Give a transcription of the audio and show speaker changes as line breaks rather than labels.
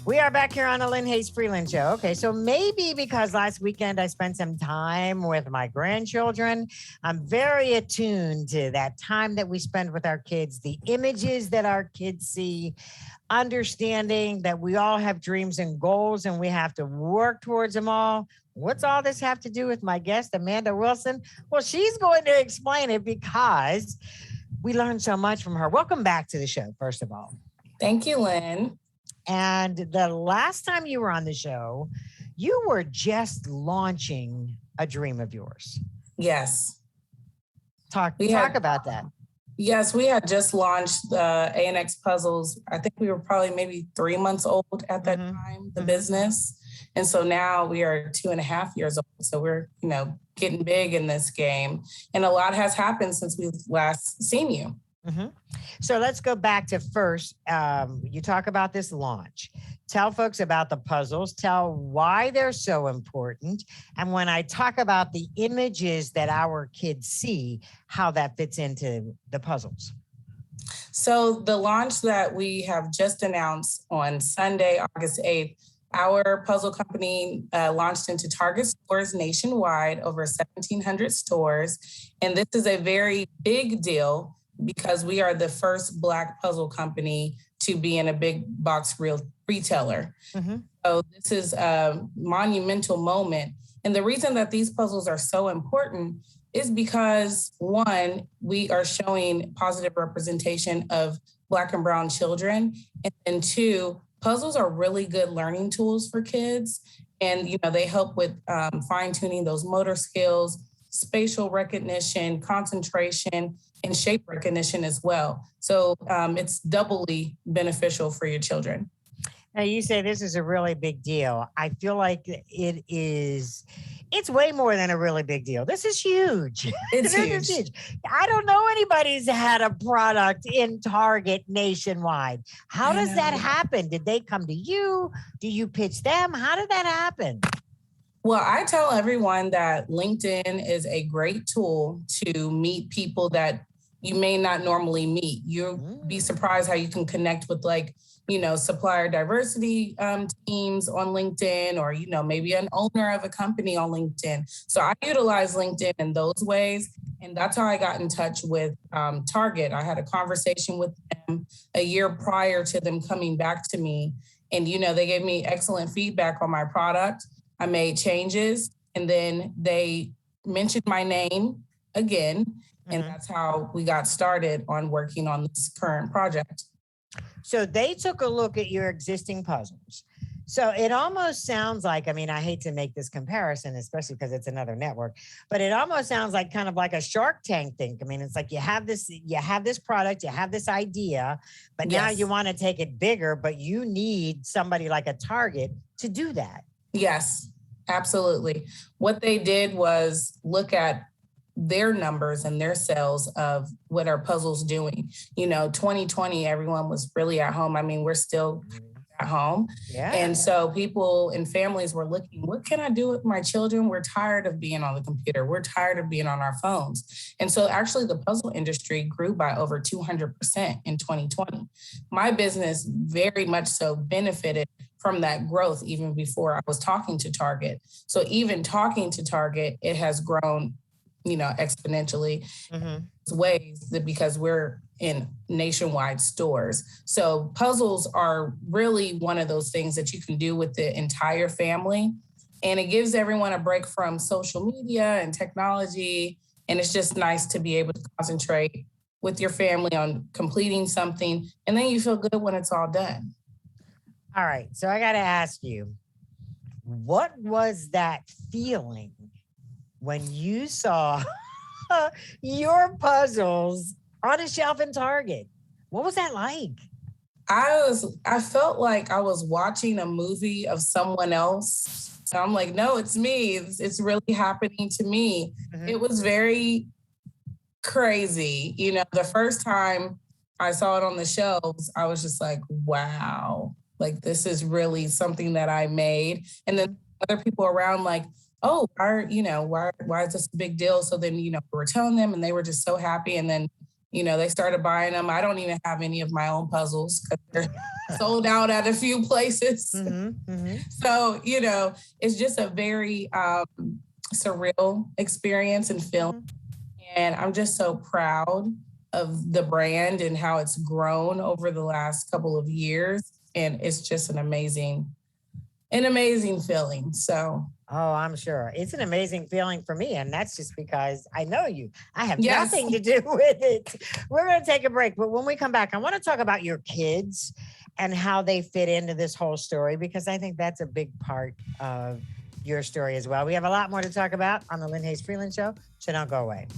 We are back here on the Lynne Hayes Freeland Show. Okay, so maybe because last weekend I spent some time with my grandchildren, I'm very attuned to that time that we spend with our kids, the images that our kids see, understanding that we all have dreams and goals and we have to work towards them all. What's all this have to do with my guest, Amanda Wilson? Well, she's going to explain it because we learned so much from her. Welcome back to the show, first of all.
Thank you, Lynn.
And the last time you were on the show, you were just launching a dream of yours.
Yes.
Talk about that.
Yes, we had just launched A+X Puzzles. I think we were probably maybe 3 months old at that time, the business. And so now we are 2.5 years old. So we're, getting big in this game. And a lot has happened since we've last seen you.
So let's go back to first. You talk about this launch. Tell folks about the puzzles. Tell why they're so important. And when I talk about the images that our kids see, how that fits into the puzzles.
So the launch that we have just announced on Sunday, August 8th, our puzzle company launched into Target stores nationwide, over 1,700 stores. And this is a very big deal because we are the first Black puzzle company to be in a big box retailer. So this is a monumental moment. And the reason that these puzzles are so important is because, one, we are showing positive representation of Black and brown children. And two, puzzles are really good learning tools for kids. And, they help with fine-tuning those motor skills, spatial recognition, concentration, and shape recognition as well. So it's doubly beneficial for your children.
Now, you say this is a really big deal. I feel like it's way more than a really big deal. This is huge.
It's huge.
I don't know anybody's had a product in Target nationwide. How does that happen? Did they come to you? Do you pitch them? How did that happen?
Well, I tell everyone that LinkedIn is a great tool to meet people that you may not normally meet. You'll be surprised how you can connect with supplier diversity teams on LinkedIn, or, maybe an owner of a company on LinkedIn. So I utilize LinkedIn in those ways. And that's how I got in touch with Target. I had a conversation with them a year prior to them coming back to me. And, they gave me excellent feedback on my product. I made changes, and then they mentioned my name again. And that's how we got started on working on this current project.
So they took a look at your existing puzzles. So it almost sounds like, I hate to make this comparison, especially because it's another network, but it almost sounds like kind of like a Shark Tank thing. It's like you have this product, you have this idea, but now you want to take it bigger, but you need somebody like a Target to do that.
Yes, absolutely. What they did was look at their numbers and their sales of what are puzzles doing. 2020, everyone was really at home. We're still at home.
Yeah.
And so people and families were looking, what can I do with my children? We're tired of being on the computer. We're tired of being on our phones. And so actually the puzzle industry grew by over 200% in 2020. My business very much so benefited from that growth even before I was talking to Target. So even talking to Target, it has grown exponentially ways because we're in nationwide stores. So puzzles are really one of those things that you can do with the entire family. And it gives everyone a break from social media and technology. And it's just nice to be able to concentrate with your family on completing something. And then you feel good when it's all done.
All right. So I got to ask you, what was that feeling when you saw your puzzles on a shelf in Target? What was that like?
I felt like I was watching a movie of someone else. I'm like, no, it's me. It's really happening to me. It was very crazy. The first time I saw it on the shelves, I was just like, wow, like this is really something that I made. And then other people around like, oh, why is this a big deal? So then, we were telling them and they were just so happy. And then, they started buying them. I don't even have any of my own puzzles because they're sold out at a few places.
Mm-hmm, mm-hmm.
So, it's just a very surreal experience and feeling.
Mm-hmm.
And I'm just so proud of the brand and how it's grown over the last couple of years. And it's just an amazing feeling. So.
Oh, I'm sure. It's an amazing feeling for me. And that's just because I know you. I have
Yes.
nothing to do with it. We're going to take a break. But when we come back, I want to talk about your kids and how they fit into this whole story, because I think that's a big part of your story as well. We have a lot more to talk about on the Lynne Hayes Freeland Show. So don't go away.